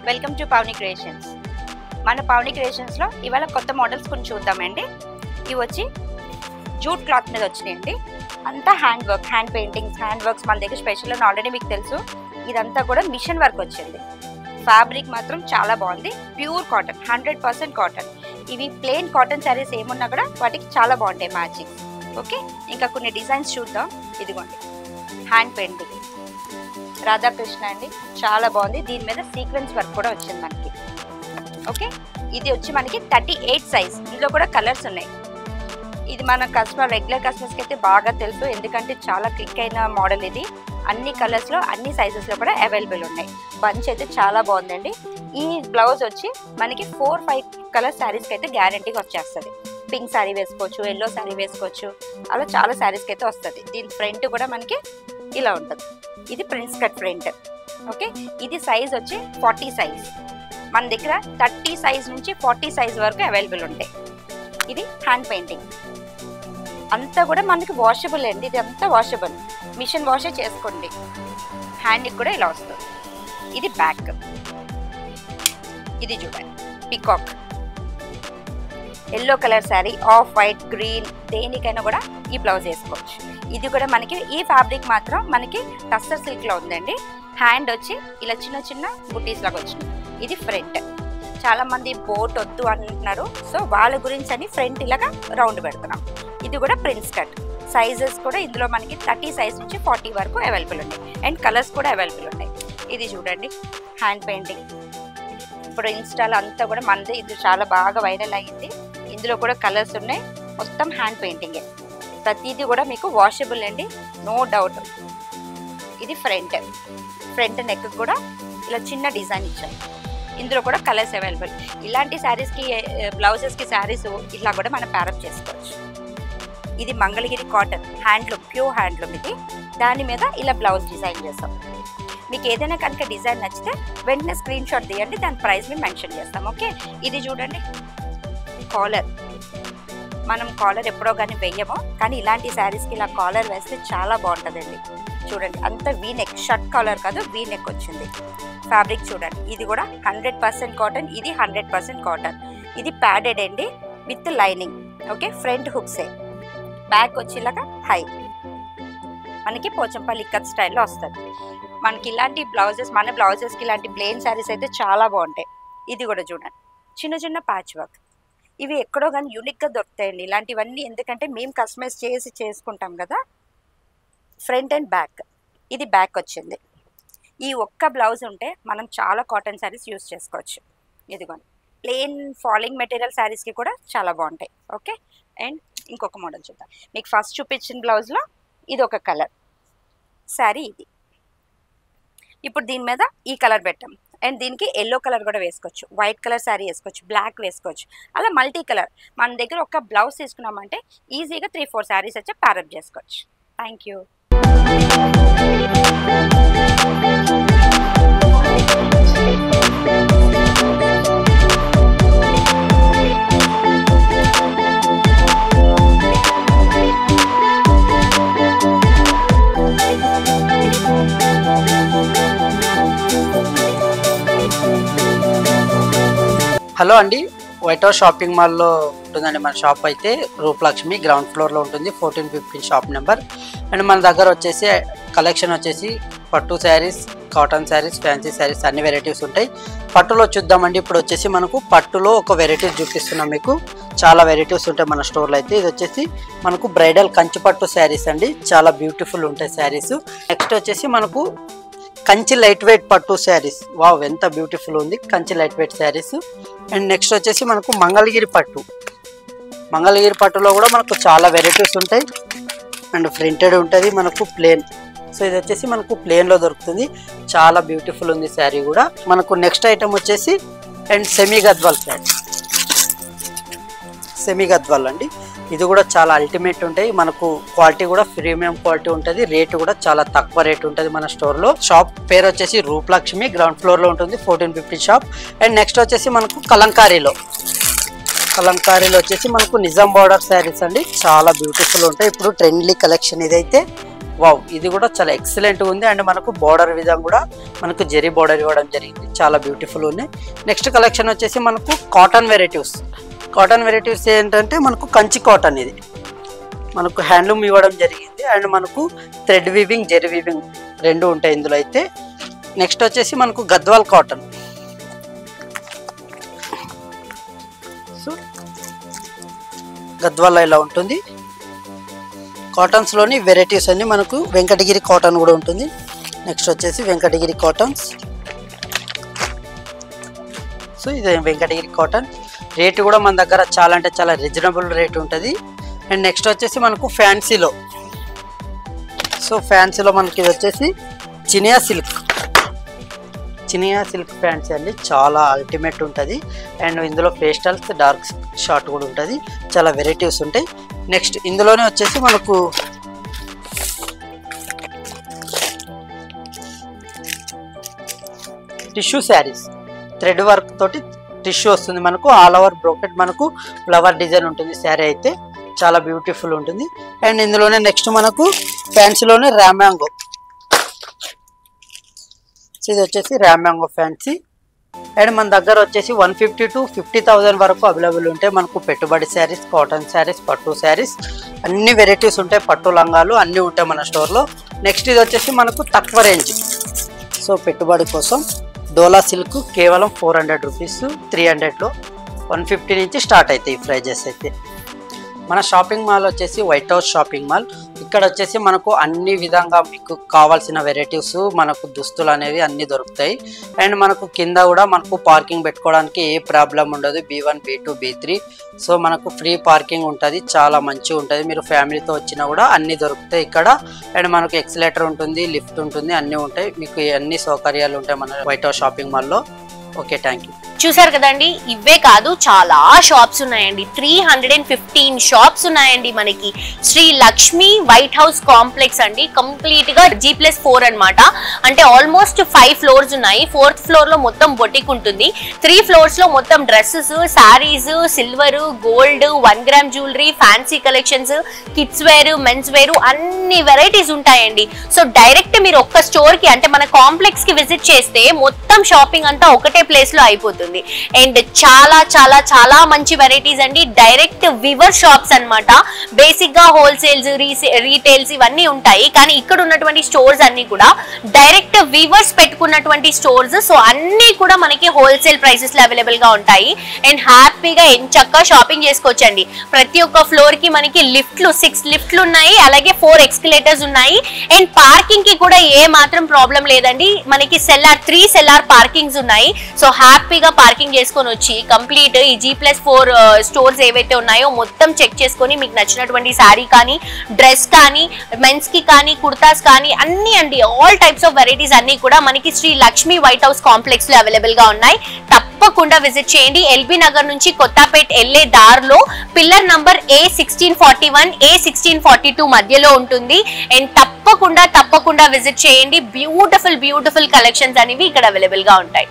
Welcome to పవని creations. మన పవని creations లో ఇవాళ కొత్త మోడల్స్ కొన్ని చూద్దామండి. ఇవి వచ్చి జూట్ క్లాత్ మీద వచ్చినాయండి. అంతా hand work, hand paintings, hand works మన దగ్గర స్పెషల్ అని ఆల్రెడీ మీకు తెలుసు. ఇదంతా కూడా మిషన్ వర్క్ వచ్చింది. ఫ్యాబ్రిక్ మాత్రం చాలా బాగుంది. Pure cotton, 100% cotton. ఇవి ప్లెయిన్ కాటన్ శారీస్ ఏమున్నా కూడా వాటికి చాలా బాగుంటాయి మ్యాచింగ్. ఓకే, ఇంకా కొన్ని డిజైన్స్ చూద్దాం. ఇదిగోండి హ్యాండ్ పెయింటింగ్ రాధాకృష్ణ అండి, చాలా బాగుంది. దీని మీద సీక్వెన్స్ వర్క్ కూడా వచ్చింది మనకి. ఓకే, ఇది వచ్చి మనకి 38 సైజ్. ఇందులో కూడా కలర్స్ ఉన్నాయి. ఇది మన కస్టమర్, రెగ్యులర్ కస్టమర్స్కి అయితే బాగా తెలుసు, ఎందుకంటే చాలా క్లిక్ అయిన మోడల్ ఇది. అన్ని కలర్స్లో, అన్ని సైజెస్లో కూడా అవైలబుల్ ఉన్నాయి. బంచ్ అయితే చాలా బాగుందండి. ఈ బ్లౌజ్ వచ్చి మనకి 4-5 కలర్ శారీస్కి అయితే గ్యారంటీగా వచ్చేస్తుంది. పింక్ శారీ వేసుకోవచ్చు, ఎల్లో శారీ వేసుకోవచ్చు, అలా చాలా శారీస్కి అయితే వస్తుంది. దీని ఫ్రంట్ కూడా మనకి ఇలా ఉంటుంది. ఇది ప్రిన్స్ కట్ ఫ్రంట్. ఓకే, ఇది సైజ్ వచ్చి 40 సైజ్. మన దగ్గర 30 సైజ్ నుంచి 40 సైజ్ వరకు అవైలబుల్ ఉంటాయి. ఇది హ్యాండ్ పెయింటింగ్ అంతా కూడా మనకి వాషబుల్ అండి. ఇది అంతా వాషబుల్, మిషన్ వాషే చేసుకోండి. హ్యాండ్కి కూడా ఇలా వస్తుంది. ఇది బ్యాక్. ఇది చూడండి peacock yellow colour sari, off white, green, దేనికైనా కూడా ఈ బ్లౌజ్ వేసుకోవచ్చు. ఇది కూడా మనకి ఈ ఫ్యాబ్రిక్ మాత్రం మనకి టస్సర్ సిల్క్ లో ఉందండి. హ్యాండ్ వచ్చి ఇలా చిన్న చిన్న బుటీస్ లాగా వచ్చింది. ఇది ఫ్రంట్. చాలా మంది బోట్ వద్దు అంటున్నారు, సో వాళ్ళ గురించి అని ఫ్రంట్ ఇలాగా రౌండ్ పెడుతున్నాం. ఇది కూడా ప్రిన్స్ కట్. సైజెస్ కూడా ఇందులో మనకి 30 సైజ్ నుంచి 40 వరకు అవైలబుల్ ఉన్నాయి. అండ్ కలర్స్ కూడా అవైలబుల్ ఉన్నాయి. ఇది చూడండి హ్యాండ్ పెయింటింగ్. ఇప్పుడు ఇన్స్టాలో అంతా కూడా మనది ఇది చాలా బాగా వైరల్ అయ్యింది. ఇందులో కూడా కలర్స్ ఉన్నాయి. మొత్తం హ్యాండ్ పెయింటింగే. ప్రతిదీ కూడా మీకు వాషబుల్ అండి, నో డౌట్. ఇది ఫ్రంట్. ఫ్రంట్ నెక్ కూడా ఇలా చిన్న డిజైన్ ఇచ్చారు. ఇందులో కూడా కలర్స్ అవైలబుల్. ఇలాంటి శారీస్కి, బ్లౌజెస్కి శారీస్ ఇట్లా కూడా మనం ప్యారప్ చేసుకోవచ్చు. ఇది Mangalagiri cotton handloom, pure handloom. ఇది దాని మీద ఇలా బ్లౌజ్ డిజైన్ చేస్తాం. మీకు ఏదైనా కనుక డిజైన్ నచ్చితే వెంటనే స్క్రీన్ షాట్ తీయండి, దాని ప్రైస్ మేము మెన్షన్ చేస్తాం. ఓకే, ఇది చూడండి కాలర్. మనం కాలర్ ఎప్పుడో కానీ వెయ్యము, కానీ ఇలాంటి శారీస్కి ఇలా కాలర్ వేస్తే చాలా బాగుంటుందండి. చూడండి అంత వీ నెక్, షర్ట్ కాలర్ కాదు, వీ నెక్ వచ్చింది. ఫ్యాబ్రిక్ చూడండి, ఇది కూడా 100% కాటన్. ఇది 100% కాటన్. ఇది ప్యాడెడ్ అండి విత్ లైనింగ్. ఓకే, ఫ్రంట్ హుక్సే. బ్యాక్ వచ్చేలాగా హై, మనకి పోచంపల్లి ఇక్కత్ స్టైల్లో వస్తుంది. మనకి ఇలాంటి బ్లౌజెస్, మన బ్లౌజెస్కి ఇలాంటి ప్లెయిన్ శారీస్ అయితే చాలా బాగుంటాయి. ఇది కూడా చూడండి చిన్న చిన్న ప్యాచ్ వర్క్. ఇవి ఎక్కడో కానీ యూనిక్గా దొరుకుతాయండి ఇలాంటివన్నీ, ఎందుకంటే మేము కస్టమైజ్ చేసి చేసుకుంటాం కదా. Front and back. ఇది బ్యాక్ వచ్చింది. ఈ ఒక్క బ్లౌజ్ ఉంటే మనం చాలా కాటన్ శారీస్ యూస్ చేసుకోవచ్చు. ఇదిగోండి ప్లెయిన్ ఫాలింగ్ మెటీరియల్ శారీస్కి కూడా చాలా బాగుంటాయి. ఓకే, అండ్ ఇంకొక మోడల్ చూద్దాం. మీకు ఫస్ట్ చూపించిన బ్లౌజ్లో ఇది ఒక కలర్ శారీ. ఇది ఇప్పుడు దీని మీద ఈ కలర్ పెట్టాం. అండ్ దీనికి ఎల్లో కలర్ కూడా వేసుకోవచ్చు, వైట్ కలర్ శారీ వేసుకోవచ్చు, బ్లాక్ వేసుకోవచ్చు, అలా మల్టీ కలర్. మన దగ్గర ఒక బ్లౌజ్ తీసుకున్నామంటే ఈజీగా 3-4 శారీస్ వచ్చి ప్యారప్ చేసుకోవచ్చు. Thank you. హలో అండి, వైట్ హౌస్ షాపింగ్ మాల్లో ఉంటుందండి మన షాప్. అయితే రూపలక్ష్మి గ్రౌండ్ ఫ్లోర్లో ఉంటుంది, 1415 షాప్ నెంబర్. అండ్ మన దగ్గర వచ్చేసి కలెక్షన్ వచ్చేసి పట్టు శారీస్, కాటన్ శారీస్, ఫ్యాన్సీ శారీస్ అన్ని వెరైటీస్ ఉంటాయి. పట్టులో చూద్దామండి. ఇప్పుడు వచ్చేసి మనకు పట్టులో ఒక వెరైటీస్ చూపిస్తున్నాం మీకు. చాలా వెరైటీస్ ఉంటాయి మన స్టోర్లో. అయితే ఇది వచ్చేసి మనకు బ్రైడల్ కంచి పట్టు శారీస్ అండి, చాలా బ్యూటిఫుల్ ఉంటాయి శారీస్. నెక్స్ట్ వచ్చేసి మనకు కంచి లైట్ వెయిట్ పట్టు శారీస్. వావ్, ఎంత బ్యూటిఫుల్ ఉంది Kanchi light weight saris. And next వచ్చేసి మనకు మంగళగిరి పట్టు. మంగళగిరి పట్టులో కూడా మనకు చాలా వెరైటీస్ ఉంటాయి. అండ్ ప్రింటెడ్ ఉంటుంది, మనకు ప్లేన్ సో ఇది వచ్చేసి మనకు ప్లేన్లో దొరుకుతుంది, చాలా బ్యూటిఫుల్ ఉంది శారీ కూడా. మనకు నెక్స్ట్ ఐటమ్ వచ్చేసి and semi Gadwal sari. Semi Gadwal అండి, ఇది కూడా చాలా అల్టిమేట్ ఉంటాయి. మనకు క్వాలిటీ కూడా ప్రీమియం క్వాలిటీ ఉంటుంది, రేటు కూడా చాలా తక్కువ రేట్ ఉంటుంది మన స్టోర్లో. షాప్ పేరు వచ్చేసి రూపలక్ష్మి, గ్రౌండ్ ఫ్లోర్లో ఉంటుంది, 1450 షాప్. అండ్ నెక్స్ట్ వచ్చేసి మనకు కలంకారీలో వచ్చేసి మనకు నిజాం బార్డర్ శారీస్ అండి, చాలా బ్యూటిఫుల్ ఉంటాయి. ఇప్పుడు ట్రెండ్లీ కలెక్షన్ ఇదైతే. వావ్, ఇది కూడా చాలా ఎక్సలెంట్గా ఉంది. అండ్ మనకు బార్డర్ విధంగా కూడా మనకు జెరీ బార్డర్ ఇవ్వడం జరిగింది, చాలా బ్యూటిఫుల్ ఉన్నాయి. నెక్స్ట్ కలెక్షన్ వచ్చేసి మనకు కాటన్ వెరైటీస్. కాటన్ వెరైటీస్ ఏంటంటే మనకు కంచి కాటన్, ఇది మనకు హ్యాండ్లూమ్ ఇవ్వడం జరిగింది. అండ్ మనకు థ్రెడ్ వీవింగ్, జెరీ వీవింగ్ రెండు ఉంటాయి ఇందులో అయితే. నెక్స్ట్ వచ్చేసి మనకు గద్వాల్ కాటన్. సో గద్వాల్ ఇలా ఉంటుంది. కాటన్స్లోని వెరైటీస్ అన్ని మనకు వెంకటగిరి కాటన్ కూడా ఉంటుంది. నెక్స్ట్ వచ్చేసి వెంకటగిరి కాటన్స్. సో ఇది వెంకటగిరి కాటన్, రేటు కూడా మన దగ్గర చాలా అంటే చాలా రీజనబుల్ రేట్ ఉంటుంది. అండ్ నెక్స్ట్ వచ్చేసి మనకు ఫ్యాన్సీలో. సో ఫ్యాన్సీలో మనకి ఇది వచ్చేసి చినియా సిల్క్ ఫ్యాన్సీ అండి, చాలా అల్టిమేట్ ఉంటుంది. అండ్ ఇందులో పేస్టల్స్, డార్క్ షార్ట్ కూడా ఉంటుంది, చాలా వెరైటీస్ ఉంటాయి. నెక్స్ట్ ఇందులోనే వచ్చేసి మనకు టిష్యూ శారీస్, థ్రెడ్ వర్క్ తోటి టిష్యూ వస్తుంది మనకు, ఆల్ ఓవర్ బ్రోకెట్ మనకు ఫ్లవర్ డిజైన్ ఉంటుంది శారీ అయితే, చాలా బ్యూటిఫుల్ ఉంటుంది. అండ్ ఇందులోనే నెక్స్ట్ మనకు ఫ్యాన్సీలోనే ర్యామ్యాంగో. ఇది వచ్చేసి ర్యామ్యాంగో ఫ్యాన్సీ. అండ్ మన దగ్గర వచ్చేసి 150 to 50,000 వరకు అవైలబుల్ ఉంటాయి మనకు. పెట్టుబడి శారీస్, కాటన్ శారీస్, పట్టు శారీస్ అన్ని వెరైటీస్ ఉంటాయి, పట్టు లంగాలు అన్నీ ఉంటాయి మన స్టోర్లో. నెక్స్ట్ ఇది వచ్చేసి మనకు తక్కువ రేంజ్. సో పెట్టుబడి కోసం డోలా సిల్క్ కేవలం 400 రూపీస్, 300లో 150 నుంచి స్టార్ట్ అవుతాయి ప్రైజెస్ అయితే. మన షాపింగ్ మాల్ వచ్చేసి వైట్ హౌస్ షాపింగ్ మాల్. ఇక్కడ వచ్చేసి మనకు అన్ని విధంగా మీకు కావాల్సిన వెరైటీస్, మనకు దుస్తులు అనేవి అన్నీ దొరుకుతాయి. అండ్ మనకు కింద కూడా మనకు పార్కింగ్ పెట్టుకోవడానికి ఏ ప్రాబ్లం ఉండదు, B1, B2, B3. సో మనకు ఫ్రీ పార్కింగ్ ఉంటుంది, చాలా మంచిగా ఉంటుంది. మీరు ఫ్యామిలీతో వచ్చినా కూడా అన్నీ దొరుకుతాయి ఇక్కడ. అండ్ మనకు ఎక్సిలేటర్ ఉంటుంది, లిఫ్ట్ ఉంటుంది, అన్నీ ఉంటాయి, మీకు అన్ని సౌకర్యాలు ఉంటాయి మన వైట్ హౌస్ షాపింగ్ మాల్లో. Okay, thank you. చూసారు కదండి, ఇవే కాదు చాలా షాప్స్ ఉన్నాయండి. 315 షాప్స్ ఉన్నాయండి మనకి. Shri Lakshmi white house complex అండి, కంప్లీట్ గా G+4 అన్నమాట. అంటే ఆల్మోస్ట్ 5 ఫ్లోర్స్ ఉన్నాయి. 4th ఫ్లోర్ లో మొత్తం బొటిక్ ఉంటుంది. 3 ఫ్లోర్స్ లో మొత్తం dresses, saris, silver, gold, 1 gram jewellery, fancy collections, kids wear, men's wear అన్ని వెరైటీస్ ఉంటాయండి. సో డైరెక్ట్ మీరు ఒక్క స్టోర్ కి అంటే మన కాంప్లెక్స్ కి విజిట్ చేస్తే మొత్తం షాపింగ్ అంతా ఒకటే ప్లేస్ లో అయిపోతుంది. అండ్ చాలా చాలా చాలా మంచి వెరైటీస్ అండి. డైరెక్ట్ వివర్ షాప్స్ అన్నమాట. బేసిక్ గా హోల్సేల్స్, రీటైల్స్ ఇవన్నీ ఉంటాయి, కానీ ఇక్కడ ఉన్నటువంటి స్టోర్స్ అన్ని కూడా డైరెక్ట్ వివర్స్ పెట్టుకున్నటువంటి స్టోర్స్. సో అన్ని కూడా మనకి హోల్సేల్ ప్రైసెస్ లో అవైలబుల్ గా ఉంటాయి. అండ్ హ్యాపీగా ఎంచక్కా షాపింగ్ చేసుకోవచ్చండి. ప్రతి ఒక్క ఫ్లోర్ కి మనకి లిఫ్ట్లు 6 లిఫ్ట్లు ఉన్నాయి, అలాగే 4 ఎక్స్కలేటర్స్ ఉన్నాయి. అండ్ పార్కింగ్ కి కూడా ఏ మాత్రం ప్రాబ్లం లేదండి. మనకి 3 సెల్లార్ పార్కింగ్స్ ఉన్నాయి. సో హ్యాపీగా పార్కింగ్ చేసుకొని వచ్చి కంప్లీట్ ఈ G+4 స్టోర్స్ ఏవైతే ఉన్నాయో మొత్తం చెక్ చేసుకొని మీకు నచ్చినటువంటి శారీ కానీ, డ్రెస్ కానీ, మెన్స్ కి కానీ, కుర్తాస్ కానీ అన్ని అండి, ఆల్ టైప్స్ ఆఫ్ వెరైటీస్ అన్ని కూడా మనకి Shri Lakshmi white house complex లో అవైలబుల్ గా ఉన్నాయి. తప్పకుండా విజిట్ చేయండి. ఎల్బీ నగర్ నుంచి కొత్తపేట్ వెళ్లే దారిలో పిల్లర్ నంబర్ A1641, A1642 మధ్యలో ఉంటుంది. అండ్ తప్పకుండా విజిట్ చేయండి. బ్యూటిఫుల్ కలెక్షన్స్ అనేవి ఇక్కడ అవైలబుల్ గా ఉంటాయి.